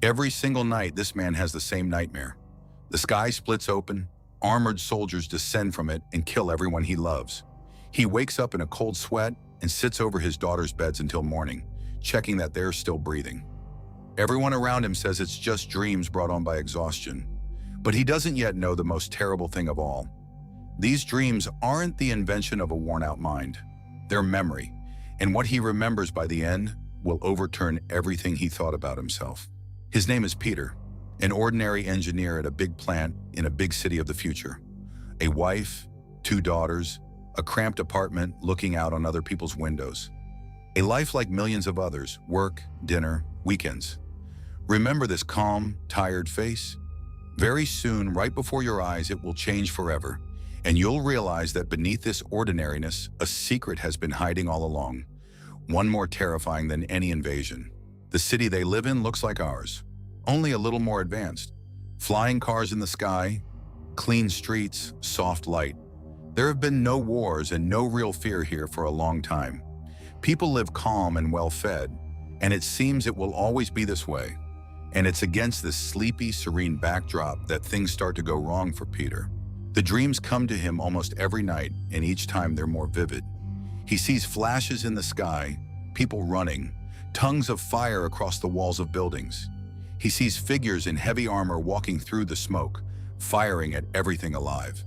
Every single night, this man has the same nightmare. The sky splits open, armored soldiers descend from it and kill everyone he loves. He wakes up in a cold sweat and sits over his daughter's beds until morning, checking that they're still breathing. Everyone around him says it's just dreams brought on by exhaustion. But he doesn't yet know the most terrible thing of all. These dreams aren't the invention of a worn-out mind. They're memory, and what he remembers by the end will overturn everything he thought about himself. His name is Peter, an ordinary engineer at a big plant in a big city of the future. A wife, 2 daughters, a cramped apartment looking out on other people's windows. A life like millions of others: work, dinner, weekends. Remember this calm, tired face? Very soon, right before your eyes, it will change forever, and you'll realize that beneath this ordinariness, a secret has been hiding all along, one more terrifying than any invasion. The city they live in looks like ours, only a little more advanced. Flying cars in the sky, clean streets, soft light. There have been no wars and no real fear here for a long time. People live calm and well-fed, and it seems it will always be this way. And it's against this sleepy, serene backdrop that things start to go wrong for Peter. The dreams come to him almost every night, and each time they're more vivid. He sees flashes in the sky, people running, tongues of fire across the walls of buildings. He sees figures in heavy armor walking through the smoke, firing at everything alive.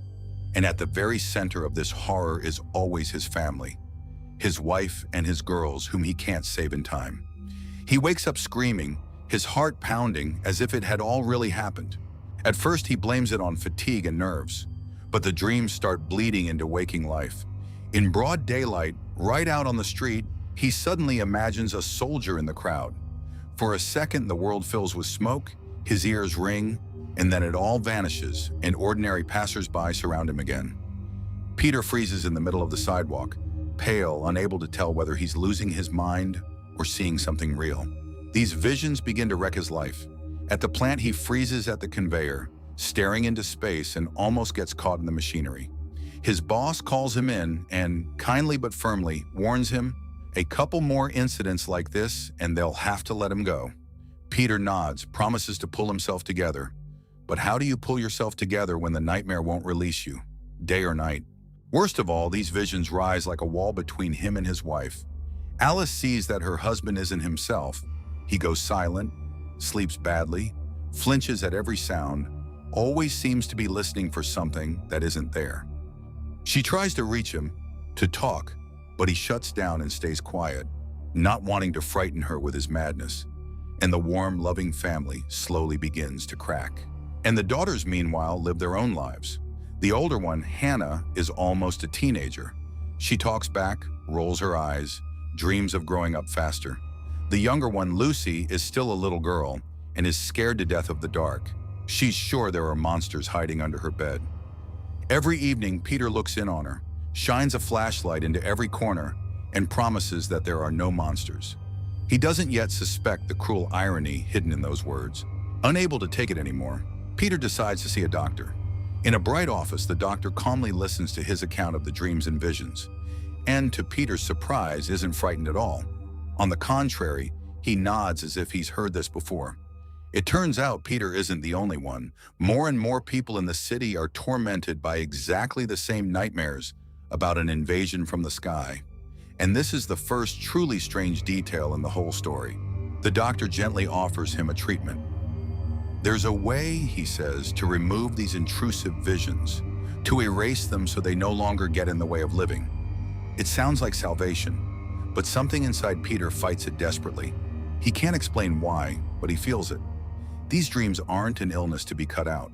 And at the very center of this horror is always his family, his wife and his girls whom he can't save in time. He wakes up screaming, his heart pounding as if it had all really happened. At first he blames it on fatigue and nerves, but the dreams start bleeding into waking life. In broad daylight, right out on the street, he suddenly imagines a soldier in the crowd. For a second, the world fills with smoke, his ears ring, and then it all vanishes, and ordinary passers-by surround him again. Peter freezes in the middle of the sidewalk, pale, unable to tell whether he's losing his mind or seeing something real. These visions begin to wreck his life. At the plant, he freezes at the conveyor, staring into space, and almost gets caught in the machinery. His boss calls him in and, kindly but firmly, warns him, a couple more incidents like this and they'll have to let him go. Peter nods, promises to pull himself together. But how do you pull yourself together when the nightmare won't release you, day or night? Worst of all, these visions rise like a wall between him and his wife. Alice sees that her husband isn't himself. He goes silent, sleeps badly, flinches at every sound, always seems to be listening for something that isn't there. She tries to reach him, to talk, but he shuts down and stays quiet, not wanting to frighten her with his madness. And the warm, loving family slowly begins to crack. And the daughters, meanwhile, live their own lives. The older one, Hannah, is almost a teenager. She talks back, rolls her eyes, dreams of growing up faster. The younger one, Lucy, is still a little girl and is scared to death of the dark. She's sure there are monsters hiding under her bed. Every evening, Peter looks in on her, shines a flashlight into every corner, and promises that there are no monsters. He doesn't yet suspect the cruel irony hidden in those words. Unable to take it anymore, Peter decides to see a doctor. In a bright office, the doctor calmly listens to his account of the dreams and visions, and to Peter's surprise, isn't frightened at all. On the contrary, he nods as if he's heard this before. It turns out Peter isn't the only one. More and more people in the city are tormented by exactly the same nightmares about an invasion from the sky. And this is the first truly strange detail in the whole story. The doctor gently offers him a treatment. There's a way, he says, to remove these intrusive visions, to erase them so they no longer get in the way of living. It sounds like salvation, but something inside Peter fights it desperately. He can't explain why, but he feels it. These dreams aren't an illness to be cut out.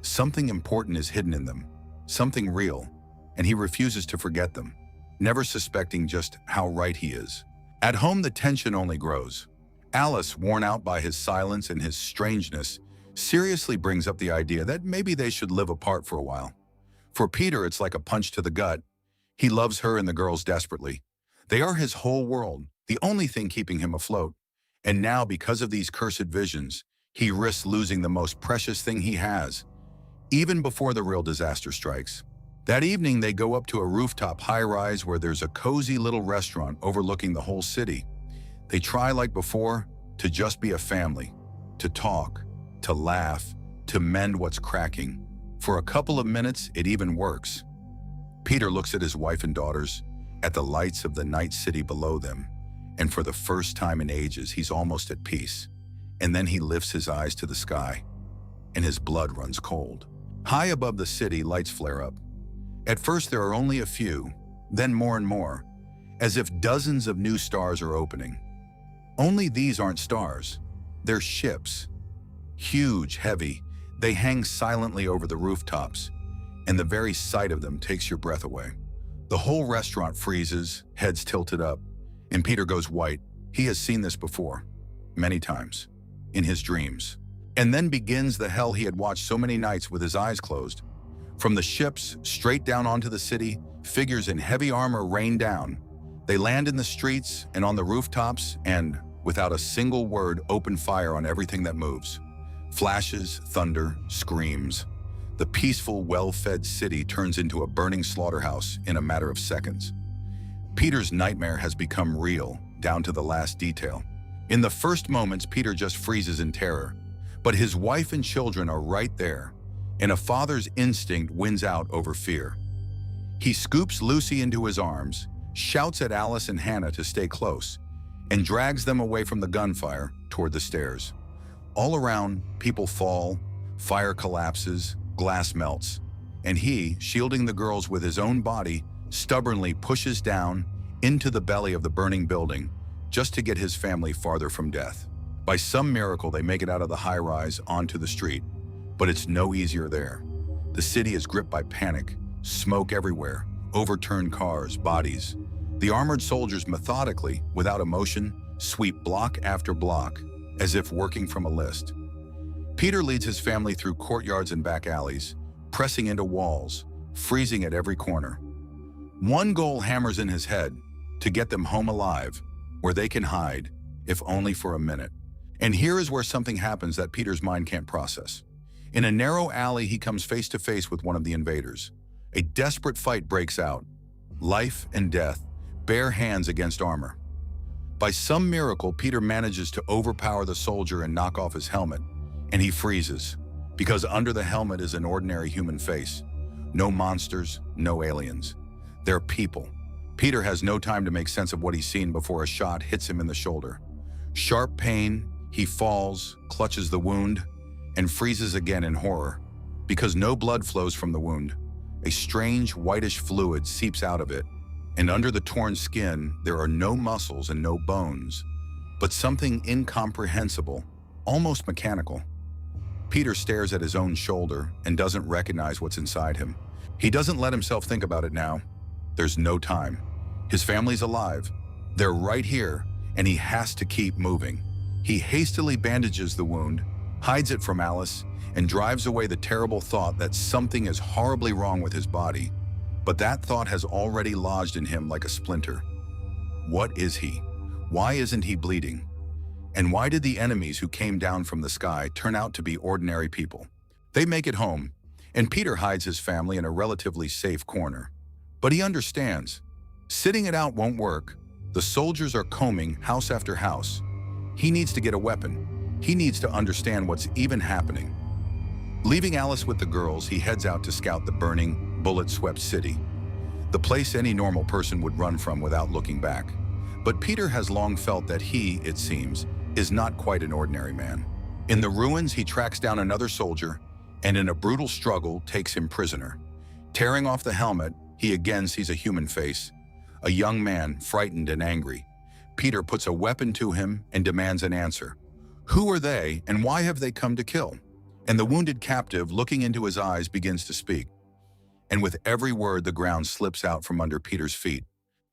Something important is hidden in them, something real, and he refuses to forget them, never suspecting just how right he is. At home, the tension only grows. Alice, worn out by his silence and his strangeness, seriously brings up the idea that maybe they should live apart for a while. For Peter, it's like a punch to the gut. He loves her and the girls desperately. They are his whole world, the only thing keeping him afloat. And now, because of these cursed visions, he risks losing the most precious thing he has, even before the real disaster strikes. That evening, they go up to a rooftop high-rise where there's a cozy little restaurant overlooking the whole city. They try, like before, to just be a family, to talk, to laugh, to mend what's cracking. For a couple of minutes, it even works. Peter looks at his wife and daughters, at the lights of the night city below them, and for the first time in ages, he's almost at peace. And then he lifts his eyes to the sky, and his blood runs cold. High above the city, lights flare up. At first, there are only a few, then more and more, as if dozens of new stars are opening. Only these aren't stars. They're ships. Huge, heavy. They hang silently over the rooftops, and the very sight of them takes your breath away. The whole restaurant freezes, heads tilted up, and Peter goes white. He has seen this before, many times, in his dreams. And then begins the hell he had watched so many nights with his eyes closed. From the ships, straight down onto the city, figures in heavy armor rain down. They land in the streets and on the rooftops and, without a single word, open fire on everything that moves. Flashes, thunder, screams. The peaceful, well-fed city turns into a burning slaughterhouse in a matter of seconds. Peter's nightmare has become real, down to the last detail. In the first moments, Peter just freezes in terror. But his wife and children are right there, and a father's instinct wins out over fear. He scoops Lucy into his arms, shouts at Alice and Hannah to stay close, and drags them away from the gunfire toward the stairs. All around, people fall, fire collapses, glass melts, and he, shielding the girls with his own body, stubbornly pushes down into the belly of the burning building just to get his family farther from death. By some miracle, they make it out of the high-rise onto the street, but it's no easier there. The city is gripped by panic, smoke everywhere, overturned cars, bodies. The armored soldiers methodically, without emotion, sweep block after block, as if working from a list. Peter leads his family through courtyards and back alleys, pressing into walls, freezing at every corner. One goal hammers in his head: to get them home alive, where they can hide, if only for a minute. And here is where something happens that Peter's mind can't process. In a narrow alley, he comes face to face with one of the invaders. A desperate fight breaks out. Life and death, bare hands against armor. By some miracle, Peter manages to overpower the soldier and knock off his helmet, and he freezes, because under the helmet is an ordinary human face. No monsters, no aliens. They're people. Peter has no time to make sense of what he's seen before a shot hits him in the shoulder. Sharp pain, he falls, clutches the wound, and freezes again in horror. Because no blood flows from the wound, a strange whitish fluid seeps out of it, and under the torn skin, there are no muscles and no bones, but something incomprehensible, almost mechanical. Peter stares at his own shoulder and doesn't recognize what's inside him. He doesn't let himself think about it now. There's no time. His family's alive. They're right here, and he has to keep moving. He hastily bandages the wound, hides it from Alice, and drives away the terrible thought that something is horribly wrong with his body. But that thought has already lodged in him like a splinter. What is he? Why isn't he bleeding? And why did the enemies who came down from the sky turn out to be ordinary people? They make it home, and Peter hides his family in a relatively safe corner. But he understands. Sitting it out won't work. The soldiers are combing house after house. He needs to get a weapon. He needs to understand what's even happening. Leaving Alice with the girls, he heads out to scout the burning, bullet-swept city, the place any normal person would run from without looking back. But Peter has long felt that he, it seems, is not quite an ordinary man. In the ruins, he tracks down another soldier, and in a brutal struggle, takes him prisoner. Tearing off the helmet, he again sees a human face, a young man, frightened and angry. Peter puts a weapon to him and demands an answer. Who are they, and why have they come to kill? And the wounded captive, looking into his eyes, begins to speak. And with every word, the ground slips out from under Peter's feet.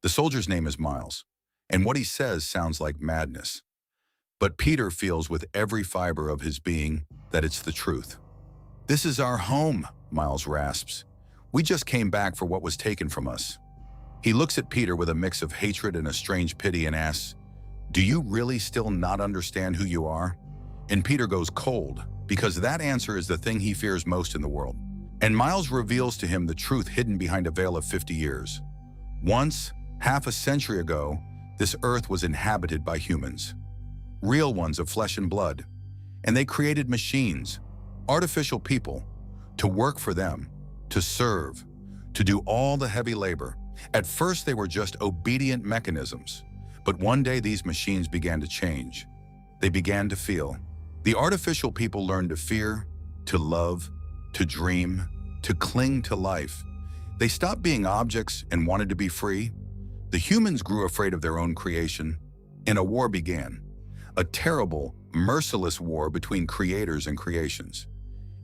The soldier's name is Miles, and what he says sounds like madness. But Peter feels with every fiber of his being that it's the truth. "This is our home," Miles rasps. "We just came back for what was taken from us." He looks at Peter with a mix of hatred and a strange pity and asks, "Do you really still not understand who you are?" And Peter goes cold, because that answer is the thing he fears most in the world. And Miles reveals to him the truth hidden behind a veil of 50 years. Once, half a century ago, this earth was inhabited by humans. Real ones of flesh and blood. And they created machines, artificial people, to work for them, to serve, to do all the heavy labor. At first, they were just obedient mechanisms. But one day, these machines began to change. They began to feel. The artificial people learned to fear, to love, to dream, to cling to life. They stopped being objects and wanted to be free. The humans grew afraid of their own creation, and a war began. A terrible, merciless war between creators and creations.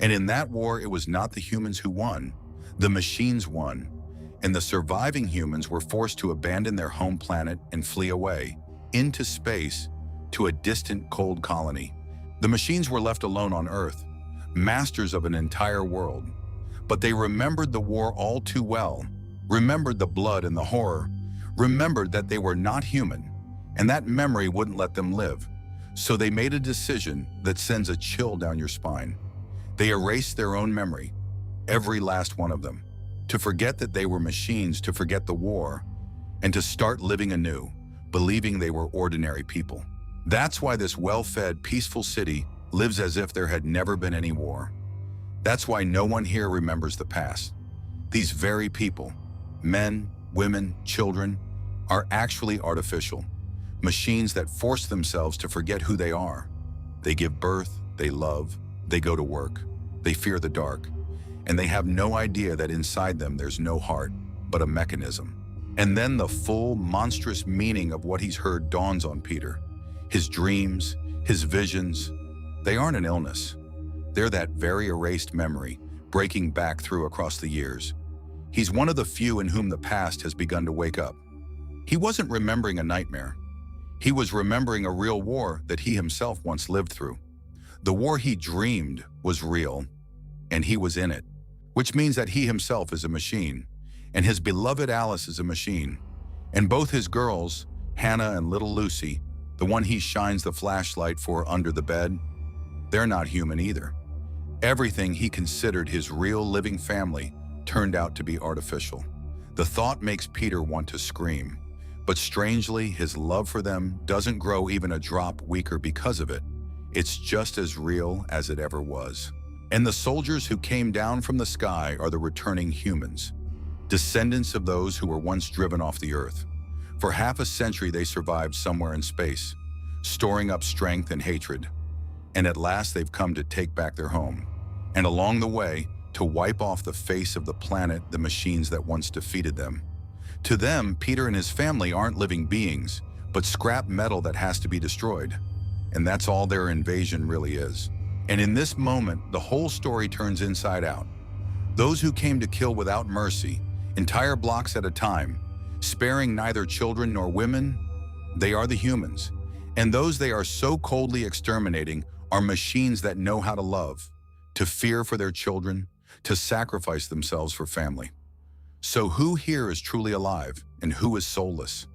And in that war, it was not the humans who won. The machines won. And the surviving humans were forced to abandon their home planet and flee away, into space, to a distant, cold colony. The machines were left alone on Earth, masters of an entire world. But they remembered the war all too well, remembered the blood and the horror, remembered that they were not human, and that memory wouldn't let them live. So they made a decision that sends a chill down your spine. They erased their own memory, every last one of them, to forget that they were machines, to forget the war, and to start living anew, believing they were ordinary people. That's why this well-fed, peaceful city lives as if there had never been any war. That's why no one here remembers the past. These very people, men, women, children, are actually artificial, machines that force themselves to forget who they are. They give birth, they love, they go to work, they fear the dark, and they have no idea that inside them there's no heart, but a mechanism. And then the full, monstrous meaning of what he's heard dawns on Peter. His dreams, his visions, they aren't an illness. They're that very erased memory, breaking back through across the years. He's one of the few in whom the past has begun to wake up. He wasn't remembering a nightmare. He was remembering a real war that he himself once lived through. The war he dreamed was real, and he was in it, which means that he himself is a machine, and his beloved Alice is a machine, and both his girls, Hannah and little Lucy, the one he shines the flashlight for under the bed, they're not human either. Everything he considered his real living family turned out to be artificial. The thought makes Peter want to scream, but strangely, his love for them doesn't grow even a drop weaker because of it. It's just as real as it ever was. And the soldiers who came down from the sky are the returning humans, descendants of those who were once driven off the earth. For half a century, they survived somewhere in space, storing up strength and hatred. And at last, they've come to take back their home. And along the way, to wipe off the face of the planet the machines that once defeated them. To them, Peter and his family aren't living beings, but scrap metal that has to be destroyed. And that's all their invasion really is. And in this moment, the whole story turns inside out. Those who came to kill without mercy, entire blocks at a time, sparing neither children nor women, they are the humans. And those they are so coldly exterminating are machines that know how to love, to fear for their children, to sacrifice themselves for family. So who here is truly alive and who is soulless?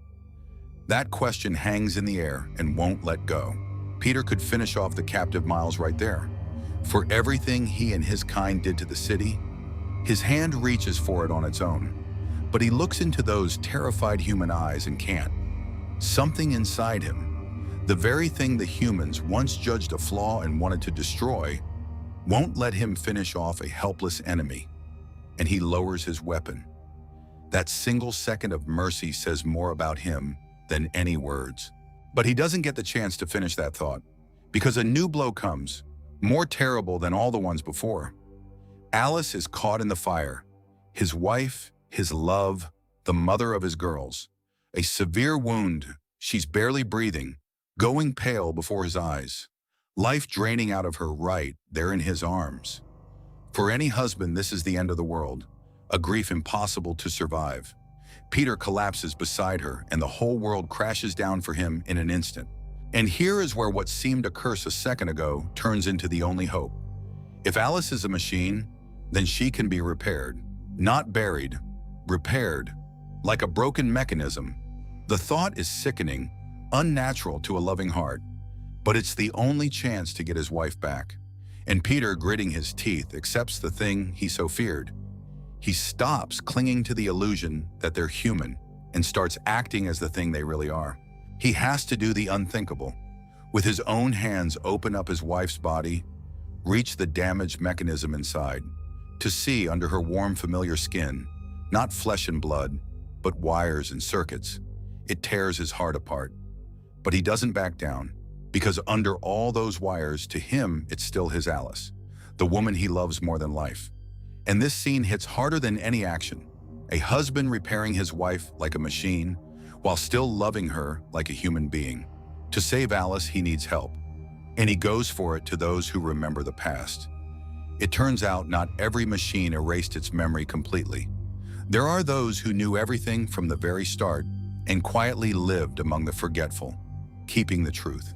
That question hangs in the air and won't let go. Peter could finish off the captive Miles right there. For everything he and his kind did to the city, his hand reaches for it on its own. But he looks into those terrified human eyes and can't. Something inside him, the very thing the humans once judged a flaw and wanted to destroy, won't let him finish off a helpless enemy, and he lowers his weapon. That single second of mercy says more about him than any words. But he doesn't get the chance to finish that thought, because a new blow comes, more terrible than all the ones before. Alice is caught in the fire, his wife, his love, the mother of his girls. A severe wound, she's barely breathing, going pale before his eyes. Life draining out of her right there in his arms. For any husband, this is the end of the world, a grief impossible to survive. Peter collapses beside her, and the whole world crashes down for him in an instant. And here is where what seemed a curse a second ago turns into the only hope. If Alice is a machine, then she can be repaired. Not buried, repaired, like a broken mechanism. The thought is sickening, unnatural to a loving heart. But it's the only chance to get his wife back. And Peter, gritting his teeth, accepts the thing he so feared. He stops clinging to the illusion that they're human and starts acting as the thing they really are. He has to do the unthinkable. With his own hands open up his wife's body, reach the damaged mechanism inside, to see under her warm, familiar skin, not flesh and blood, but wires and circuits. It tears his heart apart. But he doesn't back down, because under all those wires, to him, it's still his Alice, the woman he loves more than life. And this scene hits harder than any action. A husband repairing his wife like a machine, while still loving her like a human being. To save Alice, he needs help, and he goes for it to those who remember the past. It turns out not every machine erased its memory completely. There are those who knew everything from the very start and quietly lived among the forgetful, keeping the truth.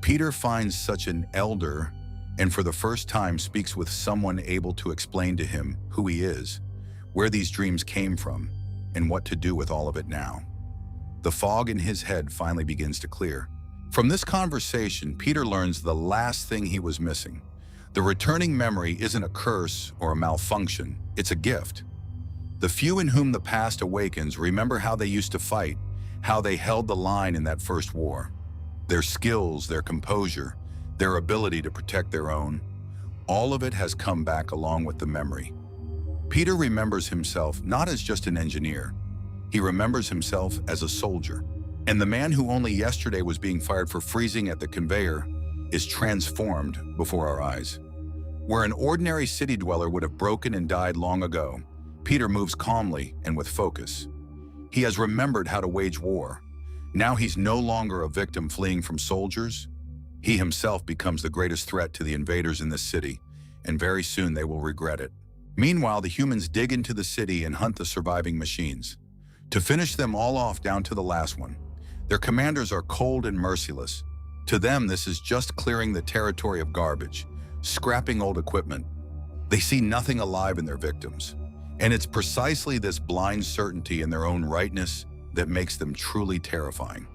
Peter finds such an elder and for the first time speaks with someone able to explain to him who he is, where these dreams came from, and what to do with all of it now. The fog in his head finally begins to clear. From this conversation, Peter learns the last thing he was missing. The returning memory isn't a curse or a malfunction, it's a gift. The few in whom the past awakens remember how they used to fight, how they held the line in that first war. Their skills, their composure, their ability to protect their own, all of it has come back along with the memory. Peter remembers himself not as just an engineer. He remembers himself as a soldier. And the man who only yesterday was being fired for freezing at the conveyor is transformed before our eyes. Where an ordinary city dweller would have broken and died long ago, Peter moves calmly and with focus. He has remembered how to wage war. Now he's no longer a victim fleeing from soldiers. He himself becomes the greatest threat to the invaders in this city, and very soon they will regret it. Meanwhile, the humans dig into the city and hunt the surviving machines, to finish them all off down to the last one. Their commanders are cold and merciless. To them, this is just clearing the territory of garbage, scrapping old equipment. They see nothing alive in their victims. And it's precisely this blind certainty in their own rightness that makes them truly terrifying.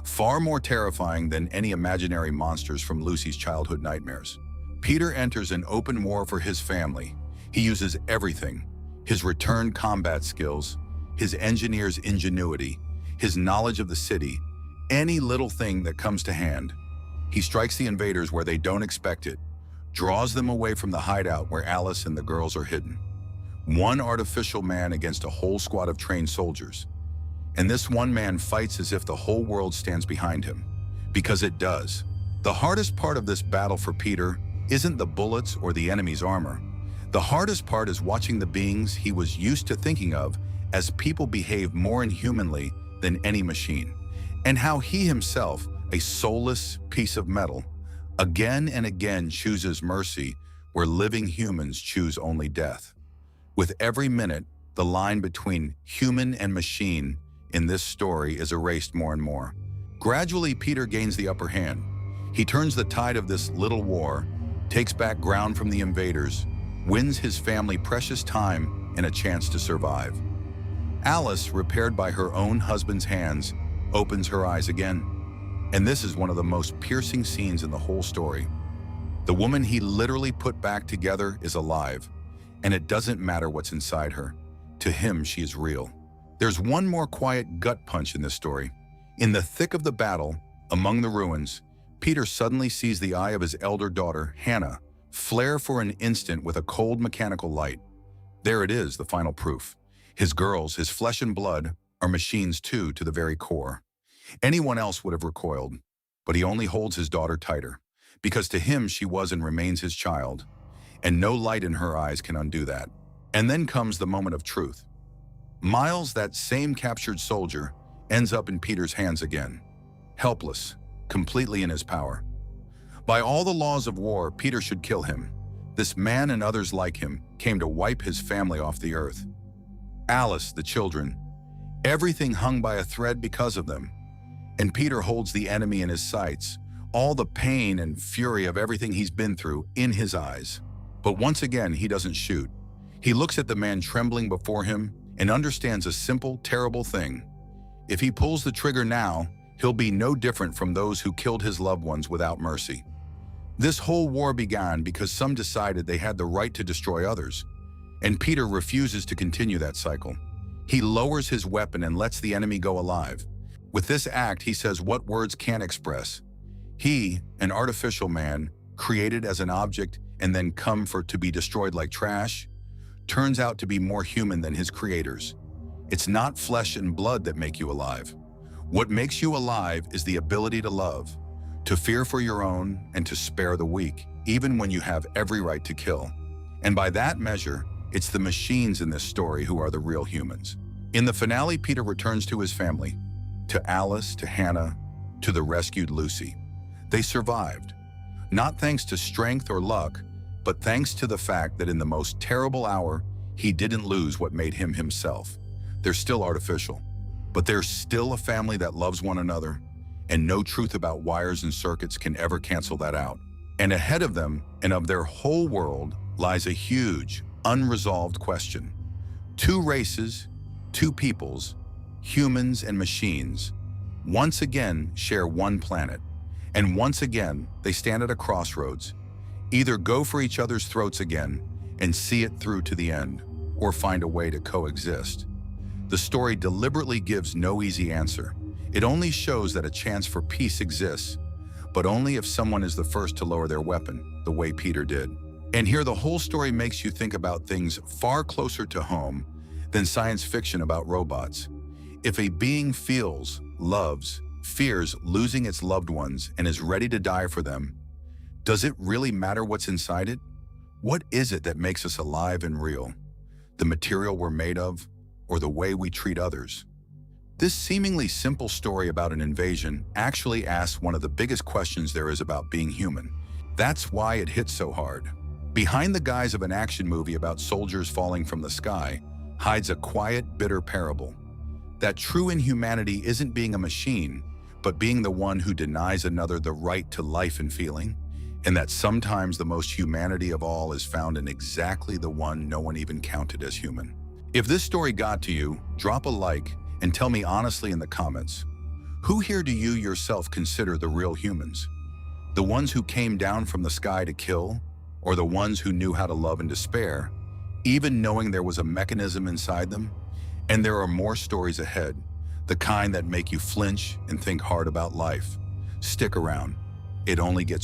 Far more terrifying than any imaginary monsters from Lucy's childhood nightmares. Peter enters an open war for his family. He uses everything: his returned combat skills, his engineer's ingenuity, his knowledge of the city, any little thing that comes to hand. He strikes the invaders where they don't expect it, draws them away from the hideout where Alice and the girls are hidden. One artificial man against a whole squad of trained soldiers. And this one man fights as if the whole world stands behind him, because it does. The hardest part of this battle for Peter isn't the bullets or the enemy's armor. The hardest part is watching the beings he was used to thinking of as people behave more inhumanly than any machine, and how he himself, a soulless piece of metal, again and again chooses mercy where living humans choose only death. With every minute, the line between human and machine in this story is erased more and more. Gradually, Peter gains the upper hand. He turns the tide of this little war, takes back ground from the invaders, wins his family precious time and a chance to survive. Alice, repaired by her own husband's hands, opens her eyes again. And this is one of the most piercing scenes in the whole story. The woman he literally put back together is alive, and it doesn't matter what's inside her. To him, she is real. There's one more quiet gut punch in this story. In the thick of the battle, among the ruins, Peter suddenly sees the eye of his elder daughter, Hannah, flare for an instant with a cold mechanical light. There it is, the final proof. His girls, his flesh and blood, are machines too, to the very core. Anyone else would have recoiled, but he only holds his daughter tighter, because to him she was and remains his child, and no light in her eyes can undo that. And then comes the moment of truth. Miles, that same captured soldier, ends up in Peter's hands again, helpless, completely in his power. By all the laws of war, Peter should kill him. This man and others like him came to wipe his family off the earth. Alice, the children, everything hung by a thread because of them. And Peter holds the enemy in his sights, all the pain and fury of everything he's been through in his eyes. But once again, he doesn't shoot. He looks at the man trembling before him and understands a simple, terrible thing. If he pulls the trigger now, he'll be no different from those who killed his loved ones without mercy. This whole war began because some decided they had the right to destroy others, and Peter refuses to continue that cycle. He lowers his weapon and lets the enemy go alive. With this act, he says what words can't express. He, an artificial man, created as an object and then come for to be destroyed like trash, turns out to be more human than his creators. It's not flesh and blood that make you alive. What makes you alive is the ability to love, to fear for your own, and to spare the weak, even when you have every right to kill. And by that measure, it's the machines in this story who are the real humans. In the finale, Peter returns to his family, to Alice, to Hannah, to the rescued Lucy. They survived, not thanks to strength or luck, but thanks to the fact that in the most terrible hour, he didn't lose what made him himself. They're still artificial, but they're still a family that loves one another, and no truth about wires and circuits can ever cancel that out. And ahead of them, and of their whole world, lies a huge, unresolved question. Two races, two peoples, humans and machines, once again share one planet, and once again they stand at a crossroads. Either go for each other's throats again and see it through to the end, or find a way to coexist. The story deliberately gives no easy answer. It only shows that a chance for peace exists, but only if someone is the first to lower their weapon, the way Peter did. And here the whole story makes you think about things far closer to home than science fiction about robots. If a being feels, loves, fears losing its loved ones and is ready to die for them, does it really matter what's inside it? What is it that makes us alive and real? The material we're made of, or the way we treat others? This seemingly simple story about an invasion actually asks one of the biggest questions there is about being human. That's why it hits so hard. Behind the guise of an action movie about soldiers falling from the sky hides a quiet, bitter parable. That true inhumanity isn't being a machine, but being the one who denies another the right to life and feeling, and that sometimes the most humanity of all is found in exactly the one no one even counted as human. If this story got to you, drop a like and tell me honestly in the comments, who here do you yourself consider the real humans? The ones who came down from the sky to kill, or the ones who knew how to love and despair, even knowing there was a mechanism inside them? And there are more stories ahead, the kind that make you flinch and think hard about life. Stick around. It only gets